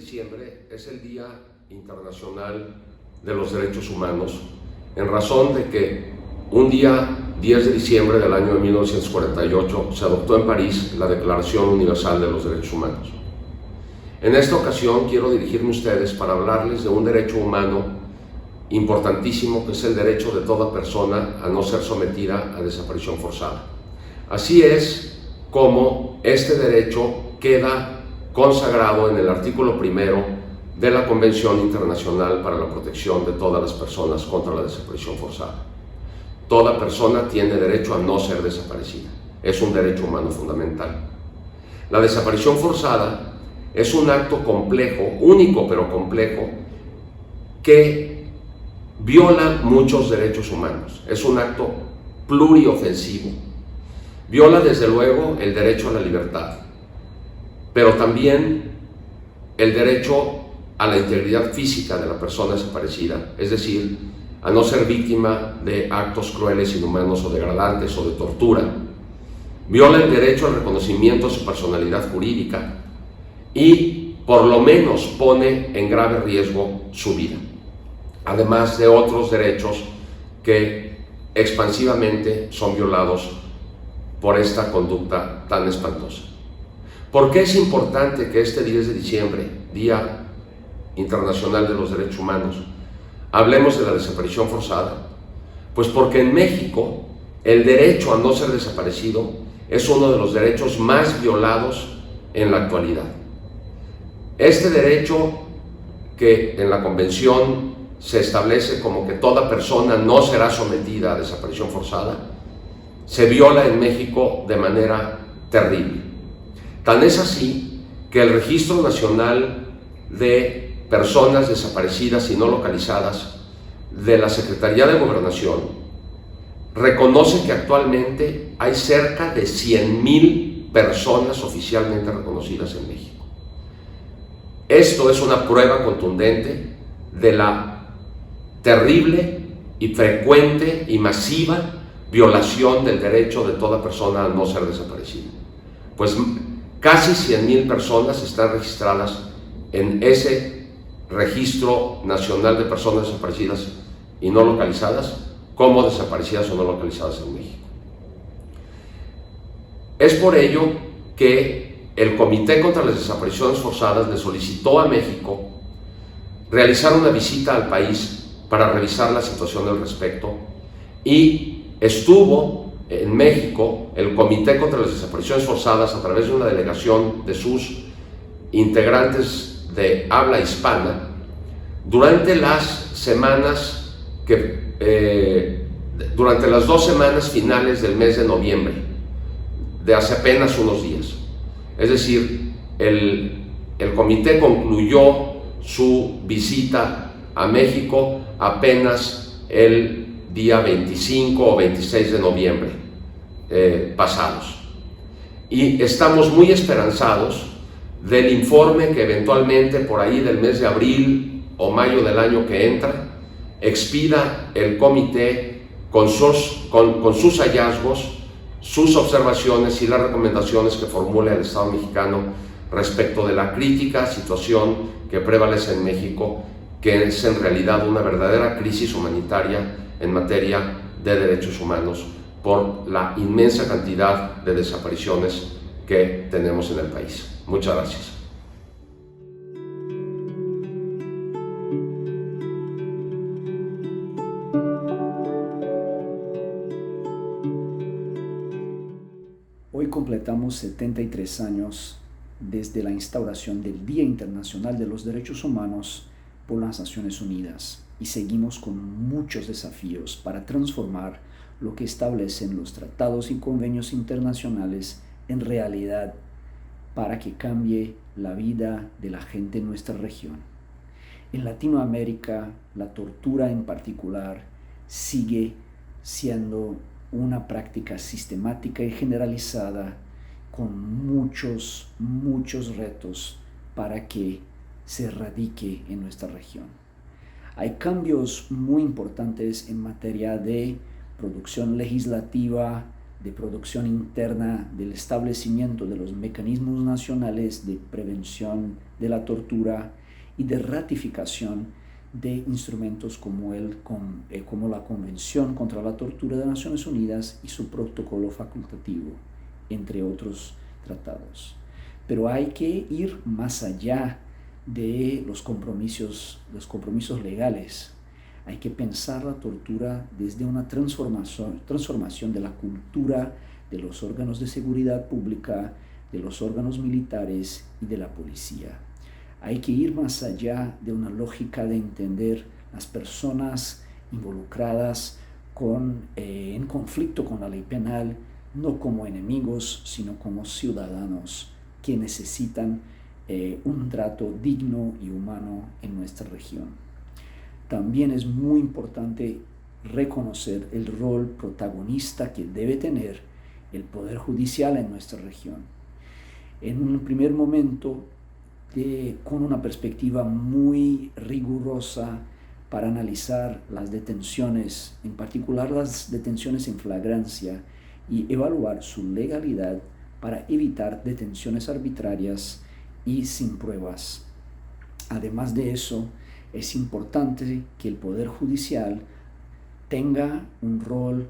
diciembre es el Día Internacional de los Derechos Humanos, en razón de que un día 10 de diciembre del año de 1948 se adoptó en París la Declaración Universal de los Derechos Humanos. En esta ocasión quiero dirigirme a ustedes para hablarles de un derecho humano importantísimo, que es el derecho de toda persona a no ser sometida a desaparición forzada. Así es como este derecho queda consagrado en el artículo 1 de la Convención Internacional para la Protección de todas las personas contra la desaparición forzada. Toda persona tiene derecho a no ser desaparecida. Es un derecho humano fundamental. La desaparición forzada es un acto complejo, único pero complejo, que viola muchos derechos humanos. Es un acto pluriofensivo. Viola desde luego el derecho a la libertad, pero también el derecho a la integridad física de la persona desaparecida, es decir, a no ser víctima de actos crueles, inhumanos o degradantes o de tortura. Viola el derecho al reconocimiento de su personalidad jurídica y por lo menos pone en grave riesgo su vida, además de otros derechos que expansivamente son violados por esta conducta tan espantosa. ¿Por qué es importante que este 10 de diciembre, Día Internacional de los Derechos Humanos, hablemos de la desaparición forzada? Pues porque en México el derecho a no ser desaparecido es uno de los derechos más violados en la actualidad. Este derecho, que en la Convención se establece como que toda persona no será sometida a desaparición forzada, se viola en México de manera terrible. Tan es así que el Registro Nacional de Personas Desaparecidas y No Localizadas de la Secretaría de Gobernación reconoce que actualmente hay cerca de 100,000 personas oficialmente reconocidas en México. Esto es una prueba contundente de la terrible y frecuente y masiva violación del derecho de toda persona a no ser desaparecida. Pues casi 100,000 personas están registradas en ese Registro Nacional de Personas Desaparecidas y No Localizadas como desaparecidas o no localizadas en México. Es por ello que el Comité contra las Desapariciones Forzadas le solicitó a México realizar una visita al país para revisar la situación al respecto, y estuvo en México el Comité contra las Desapariciones Forzadas a través de una delegación de sus integrantes de habla hispana durante las durante las 2 semanas finales del mes de noviembre, de hace apenas unos días. Es decir, el comité concluyó su visita a México apenas el día 25 o 26 de noviembre pasados. Y estamos muy esperanzados del informe que eventualmente por ahí del mes de abril o mayo del año que entra expida el comité con sus hallazgos, sus observaciones y las recomendaciones que formule el Estado mexicano respecto de la crítica situación que prevalece en México, que es en realidad una verdadera crisis humanitaria en materia de derechos humanos por la inmensa cantidad de desapariciones que tenemos en el país. Muchas gracias. Hoy completamos 73 años desde la instauración del Día Internacional de los Derechos Humanos por las Naciones Unidas, y seguimos con muchos desafíos para transformar lo que establecen los tratados y convenios internacionales en realidad para que cambie la vida de la gente en nuestra región. En Latinoamérica, la tortura en particular sigue siendo una práctica sistemática y generalizada, con muchos retos para que se erradique en nuestra región. Hay cambios muy importantes en materia de producción legislativa, de producción interna, del establecimiento de los mecanismos nacionales de prevención de la tortura y de ratificación de instrumentos como la Convención contra la Tortura de Naciones Unidas y su protocolo facultativo, entre otros tratados. Pero hay que ir más allá de los compromisos legales. Hay que pensar la tortura desde una transformación de la cultura de los órganos de seguridad pública, de los órganos militares y de la policía. Hay que ir más allá de una lógica de entender las personas involucradas en conflicto con la ley penal, no como enemigos, sino como ciudadanos que necesitan un trato digno y humano en nuestra región. También es muy importante reconocer el rol protagonista que debe tener el Poder Judicial en nuestra región. En un primer momento, con una perspectiva muy rigurosa para analizar las detenciones, en particular las detenciones en flagrancia, y evaluar su legalidad para evitar detenciones arbitrarias y sin pruebas. Además de eso, es importante que el Poder Judicial tenga un rol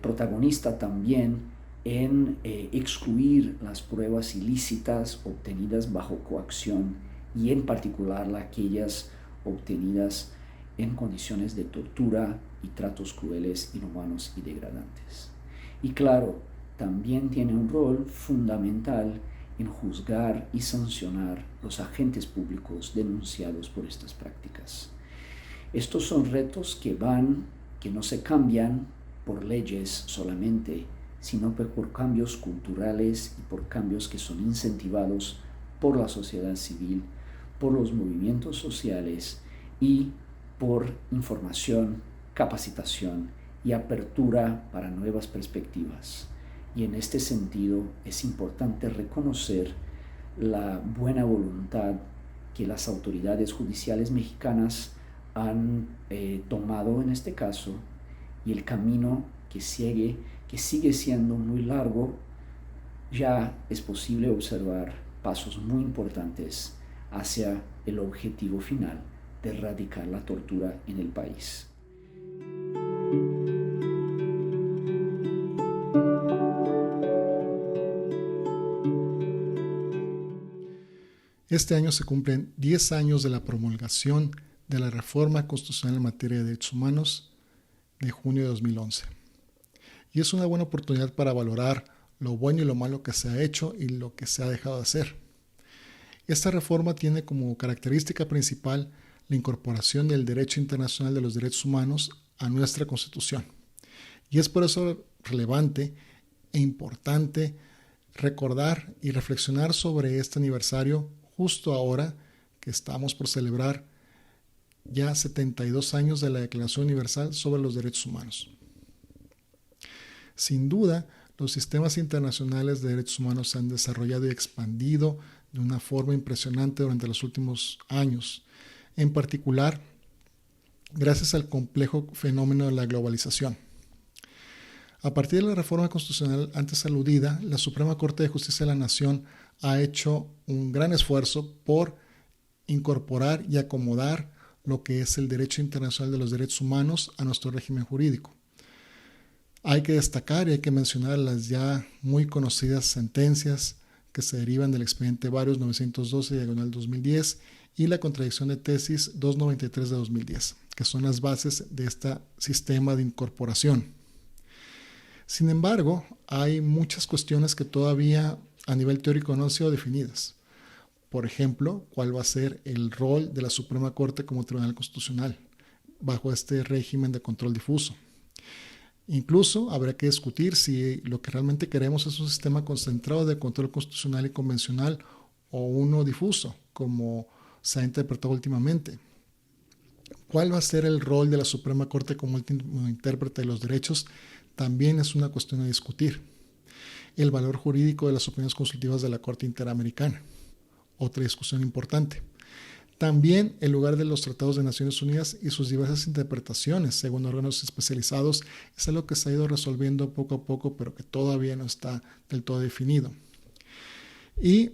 protagonista también en excluir las pruebas ilícitas obtenidas bajo coacción y en particular aquellas obtenidas en condiciones de tortura y tratos crueles, inhumanos y degradantes. Y claro, también tiene un rol fundamental en juzgar y sancionar los agentes públicos denunciados por estas prácticas. Estos son retos que no se cambian por leyes solamente, sino por cambios culturales y por cambios que son incentivados por la sociedad civil, por los movimientos sociales y por información, capacitación y apertura para nuevas perspectivas. Y en este sentido es importante reconocer la buena voluntad que las autoridades judiciales mexicanas han tomado en este caso y el camino que sigue siendo muy largo. Ya es posible observar pasos muy importantes hacia el objetivo final de erradicar la tortura en el país. Este año se cumplen 10 años de la promulgación de la Reforma Constitucional en materia de derechos humanos de junio de 2011. Y es una buena oportunidad para valorar lo bueno y lo malo que se ha hecho y lo que se ha dejado de hacer. Esta reforma tiene como característica principal la incorporación del derecho internacional de los derechos humanos a nuestra Constitución. Y es por eso relevante e importante recordar y reflexionar sobre este aniversario justo ahora que estamos por celebrar ya 72 años de la Declaración Universal sobre los Derechos Humanos. Sin duda, los sistemas internacionales de derechos humanos se han desarrollado y expandido de una forma impresionante durante los últimos años, en particular gracias al complejo fenómeno de la globalización. A partir de la reforma constitucional antes aludida, la Suprema Corte de Justicia de la Nación ha hecho un gran esfuerzo por incorporar y acomodar lo que es el derecho internacional de los derechos humanos a nuestro régimen jurídico. Hay que destacar y hay que mencionar las ya muy conocidas sentencias que se derivan del expediente Varios 912/2010 y la contradicción de tesis 293 de 2010, que son las bases de este sistema de incorporación. Sin embargo, hay muchas cuestiones que todavía a nivel teórico no han sido definidas. Por ejemplo, ¿cuál va a ser el rol de la Suprema Corte como Tribunal Constitucional bajo este régimen de control difuso? Incluso habrá que discutir si lo que realmente queremos es un sistema concentrado de control constitucional y convencional o uno difuso, como se ha interpretado últimamente. ¿Cuál va a ser el rol de la Suprema Corte como último intérprete de los derechos? También es una cuestión a discutir. El valor jurídico de las opiniones consultivas de la Corte Interamericana, otra discusión importante. También el lugar de los tratados de Naciones Unidas y sus diversas interpretaciones según órganos especializados es algo que se ha ido resolviendo poco a poco, pero que todavía no está del todo definido. Y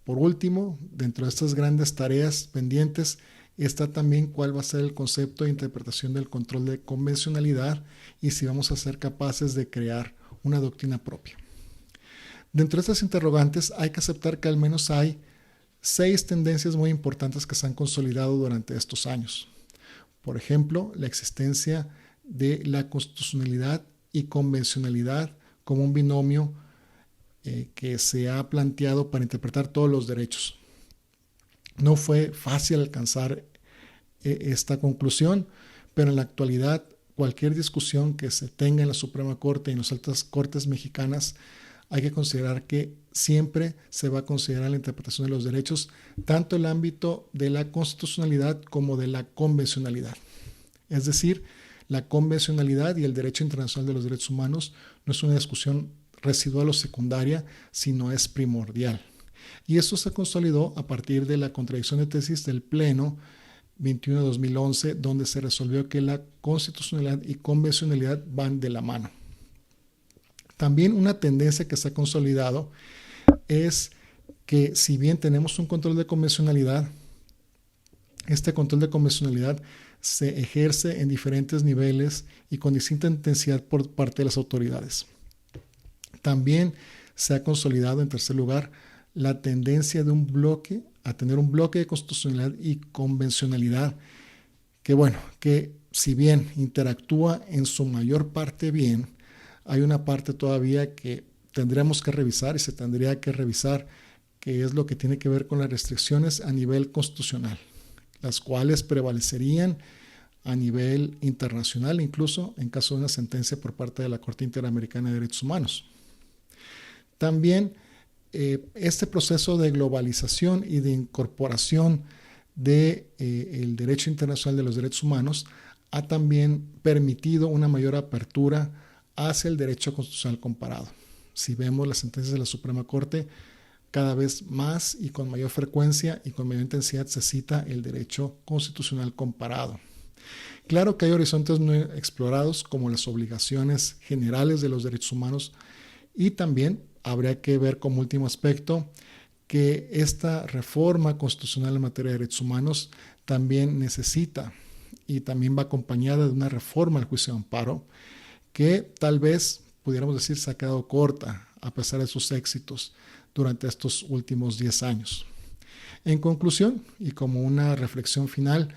por último, dentro de estas grandes tareas pendientes, está también cuál va a ser el concepto de interpretación del control de convencionalidad y si vamos a ser capaces de crear una doctrina propia. Dentro de estas interrogantes hay que aceptar que al menos hay 6 tendencias muy importantes que se han consolidado durante estos años. Por ejemplo, la existencia de la constitucionalidad y convencionalidad como un binomio que se ha planteado para interpretar todos los derechos. No fue fácil alcanzar esta conclusión, pero en la actualidad cualquier discusión que se tenga en la Suprema Corte y en las altas cortes mexicanas hay que considerar que siempre se va a considerar la interpretación de los derechos, tanto el ámbito de la constitucionalidad como de la convencionalidad. Es decir, la convencionalidad y el derecho internacional de los derechos humanos no es una discusión residual o secundaria, sino es primordial. Y esto se consolidó a partir de la contradicción de tesis del Pleno 21 de 2011, donde se resolvió que la constitucionalidad y convencionalidad van de la mano. También una tendencia que se ha consolidado es que si bien tenemos un control de convencionalidad, este control de convencionalidad se ejerce en diferentes niveles y con distinta intensidad por parte de las autoridades. También se ha consolidado, en tercer lugar, la tendencia de a tener un bloque de constitucionalidad y convencionalidad que si bien interactúa en su mayor parte bien, hay una parte todavía que tendremos que revisar y se tendría que revisar, que es lo que tiene que ver con las restricciones a nivel constitucional, las cuales prevalecerían a nivel internacional, incluso en caso de una sentencia por parte de la Corte Interamericana de Derechos Humanos. También este proceso de globalización y de incorporación del derecho internacional de los derechos humanos ha también permitido una mayor apertura hacia el derecho constitucional comparado. Si vemos las sentencias de la Suprema Corte, cada vez más y con mayor frecuencia y con mayor intensidad se cita el derecho constitucional comparado. Claro que hay horizontes no explorados como las obligaciones generales de los derechos humanos y también habría que ver como último aspecto que esta reforma constitucional en materia de derechos humanos también necesita y también va acompañada de una reforma al juicio de amparo que tal vez pudiéramos decir se ha quedado corta a pesar de sus éxitos durante estos últimos 10 años. En conclusión y como una reflexión final,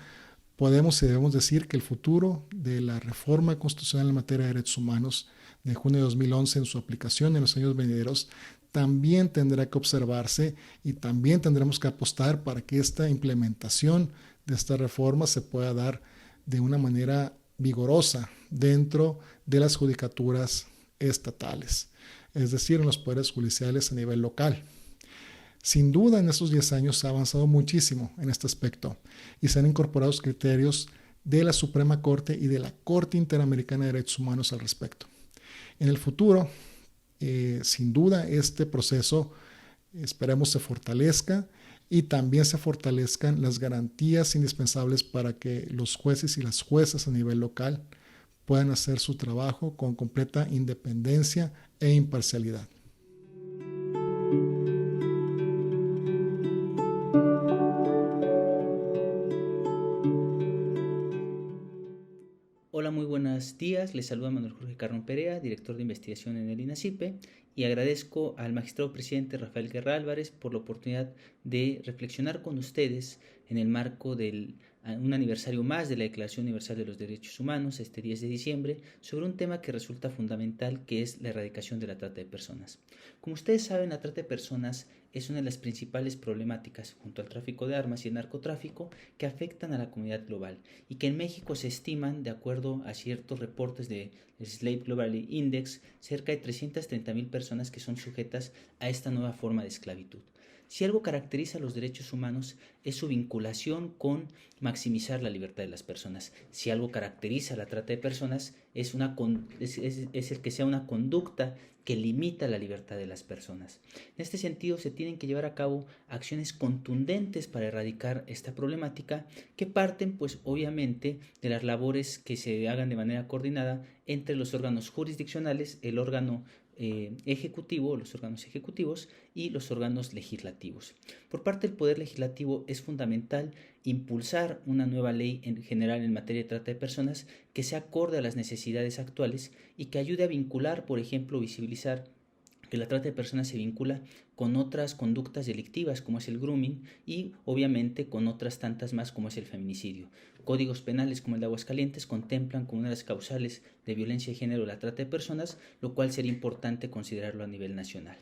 podemos y debemos decir que el futuro de la reforma constitucional en materia de derechos humanos de junio de 2011 en su aplicación en los años venideros también tendrá que observarse y también tendremos que apostar para que esta implementación de esta reforma se pueda dar de una manera vigorosa dentro de las judicaturas estatales, es decir, en los poderes judiciales a nivel local. Sin duda, en estos 10 años se ha avanzado muchísimo en este aspecto y se han incorporado criterios de la Suprema Corte y de la Corte Interamericana de Derechos Humanos al respecto. En el futuro, sin duda, este proceso esperemos se fortalezca y también se fortalezcan las garantías indispensables para que los jueces y las juezas a nivel local puedan hacer su trabajo con completa independencia e imparcialidad. Hola, muy buenos días. Les saluda Manuel Jorge Carrón Perea, director de investigación en el INACIPE, y agradezco al magistrado presidente Rafael Guerra Álvarez por la oportunidad de reflexionar con ustedes en el marco de un aniversario más de la Declaración Universal de los Derechos Humanos, este 10 de diciembre, sobre un tema que resulta fundamental, que es la erradicación de la trata de personas. Como ustedes saben, la trata de personas es una de las principales problemáticas, junto al tráfico de armas y el narcotráfico, que afectan a la comunidad global y que en México se estiman, de acuerdo a ciertos reportes del Slave Global Index, cerca de 330,000 personas que son sujetas a esta nueva forma de esclavitud. Si algo caracteriza a los derechos humanos es su vinculación con maximizar la libertad de las personas. Si algo caracteriza a la trata de personas es el que sea una conducta que limita la libertad de las personas. En este sentido, se tienen que llevar a cabo acciones contundentes para erradicar esta problemática, que parten, pues, obviamente, de las labores que se hagan de manera coordinada entre los órganos jurisdiccionales, el órgano ejecutivo, los órganos ejecutivos y los órganos legislativos. Por parte del Poder Legislativo es fundamental impulsar una nueva ley en general en materia de trata de personas que se acorde a las necesidades actuales y que ayude a vincular, por ejemplo, visibilizar que la trata de personas se vincula con otras conductas delictivas como es el grooming y obviamente con otras tantas más como es el feminicidio. Códigos penales como el de Aguascalientes contemplan como una de las causales de violencia de género la trata de personas, lo cual sería importante considerarlo a nivel nacional.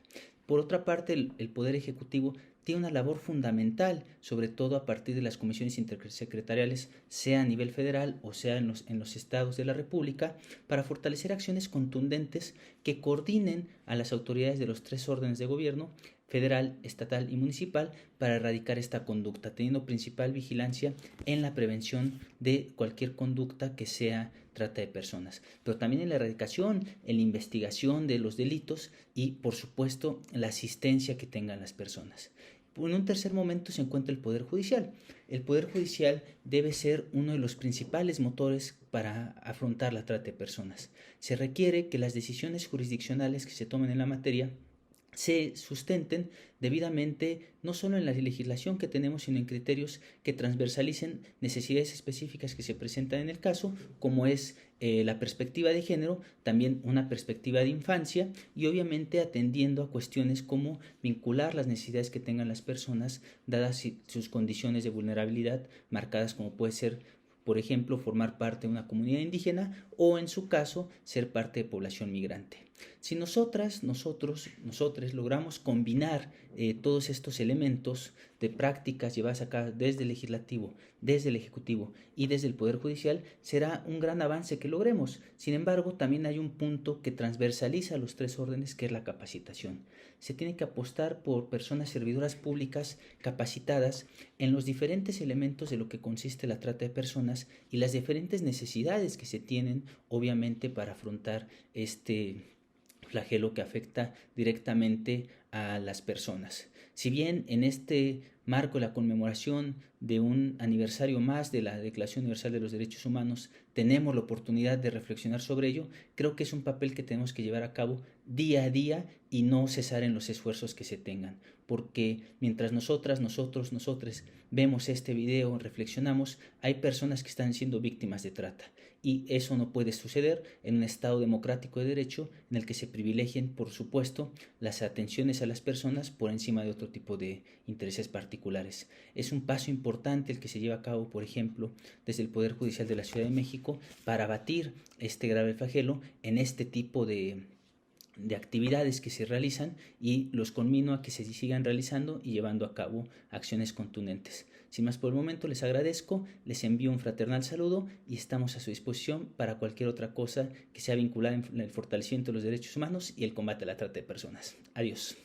Por otra parte, el Poder Ejecutivo tiene una labor fundamental, sobre todo a partir de las comisiones intersecretariales, sea a nivel federal o sea en los estados de la República, para fortalecer acciones contundentes que coordinen a las autoridades de los 3 órdenes de gobierno, federal, estatal y municipal, para erradicar esta conducta, teniendo principal vigilancia en la prevención de cualquier conducta que sea trata de personas, pero también en la erradicación, en la investigación de los delitos y, por supuesto, la asistencia que tengan las personas. En un tercer momento se encuentra el Poder Judicial. El Poder Judicial debe ser uno de los principales motores para afrontar la trata de personas. Se requiere que las decisiones jurisdiccionales que se tomen en la materia se sustenten debidamente no solo en la legislación que tenemos, sino en criterios que transversalicen necesidades específicas que se presentan en el caso, como es la perspectiva de género, también una perspectiva de infancia y obviamente atendiendo a cuestiones como vincular las necesidades que tengan las personas dadas sus condiciones de vulnerabilidad marcadas como puede ser, por ejemplo, formar parte de una comunidad indígena o, en su caso, ser parte de población migrante. Si nosotros logramos combinar todos estos elementos de prácticas llevadas a cabo desde el legislativo, desde el ejecutivo y desde el Poder Judicial, será un gran avance que logremos. Sin embargo, también hay un punto que transversaliza los 3 órdenes, que es la capacitación. Se tiene que apostar por personas servidoras públicas capacitadas en los diferentes elementos de lo que consiste la trata de personas y las diferentes necesidades que se tienen, obviamente, para afrontar este flagelo que afecta directamente a las personas. Si bien en este marco de la conmemoración de un aniversario más de la Declaración Universal de los Derechos Humanos tenemos la oportunidad de reflexionar sobre ello, creo que es un papel que tenemos que llevar a cabo día a día y no cesar en los esfuerzos que se tengan, porque mientras nosotros vemos este video, reflexionamos, hay personas que están siendo víctimas de trata y eso no puede suceder en un Estado democrático de derecho en el que se privilegien, por supuesto, las atenciones a las personas por encima de otro tipo de intereses particulares. Es un paso importante el que se lleva a cabo, por ejemplo, desde el Poder Judicial de la Ciudad de México para abatir este grave flagelo en este tipo de actividades que se realizan, y los conmino a que se sigan realizando y llevando a cabo acciones contundentes. Sin más por el momento, les agradezco, les envío un fraternal saludo y estamos a su disposición para cualquier otra cosa que sea vinculada en el fortalecimiento de los derechos humanos y el combate a la trata de personas. Adiós.